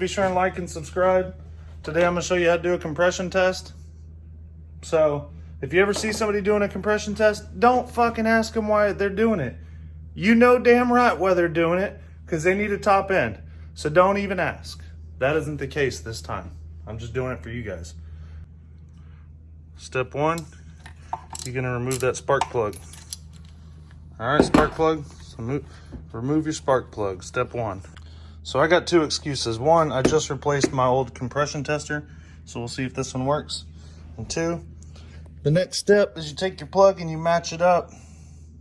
Be sure and like and subscribe. Today I'm going to show you how to do a compression test. So if you ever see somebody doing a compression test, don't fucking ask them why they're doing it. You know damn right why they're doing it, because they need a top end. So don't even ask. That isn't the case this time. I'm just doing it for you guys. Step one, you're going to remove that spark plug. All right, spark plug. So remove your spark plug. Step one. So I got two excuses. One, I just replaced my old compression tester, so we'll see if this one works. And two, the next step is you take your plug and you match it up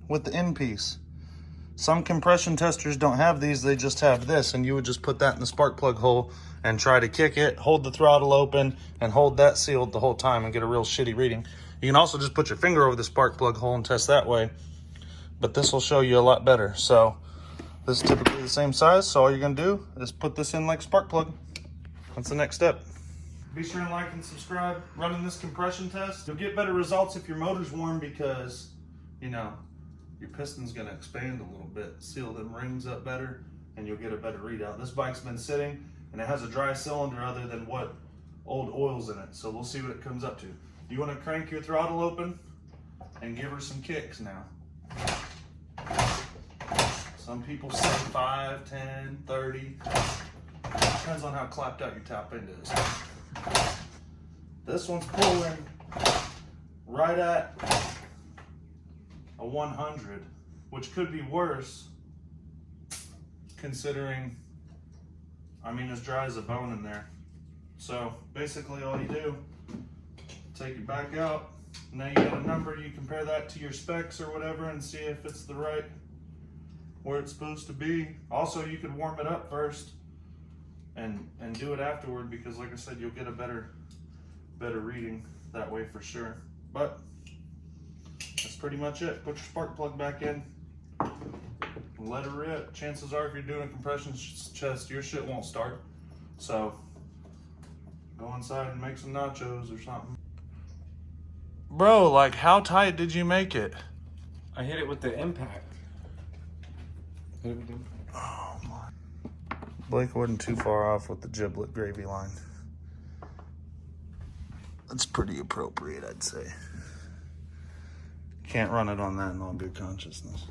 with the end piece. Some compression testers don't have these, they just have this, and you would just put that in the spark plug hole and try to kick it, hold the throttle open, and hold that sealed the whole time and get a real shitty reading. You can also just put your finger over the spark plug hole and test that way, but this will show you a lot better. So this is typically the same size, so all you're gonna do is put this in like spark plug. That's the next step. Be sure and like and subscribe. Running this compression test, you'll get better results if your motor's warm, because, you know, your piston's gonna expand a little bit, seal them rings up better, and you'll get a better readout. This bike's been sitting, and it has a dry cylinder other than what old oil's in it, so we'll see what it comes up to. You wanna crank your throttle open and give her some kicks now. Some people say 5, 10, 30. Depends on how clapped out your top end is. This one's pulling right at a 100, which could be worse considering, I mean, as dry as a bone in there. So basically all you do, take it back out. Now you got a number, you compare that to your specs or whatever and see if it's the right, where it's supposed to be. Also, you could warm it up first and do it afterward, because like I said, you'll get a better reading that way for sure. But that's pretty much it. Put your spark plug back in and let it rip. Chances are if you're doing a compression test, your shit won't start. So go inside and make some nachos or something. Bro, like, how tight did you make it? I hit it with the impact. Oh my. Blake wasn't too far off with the giblet gravy line. That's pretty appropriate, I'd say. Can't run it on that in all good consciousness.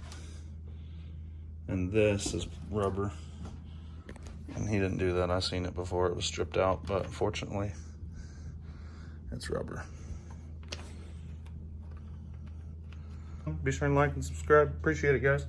And this is rubber. And he didn't do that. I seen it before. It was stripped out, but fortunately, it's rubber. Be sure and like and subscribe. Appreciate it, guys.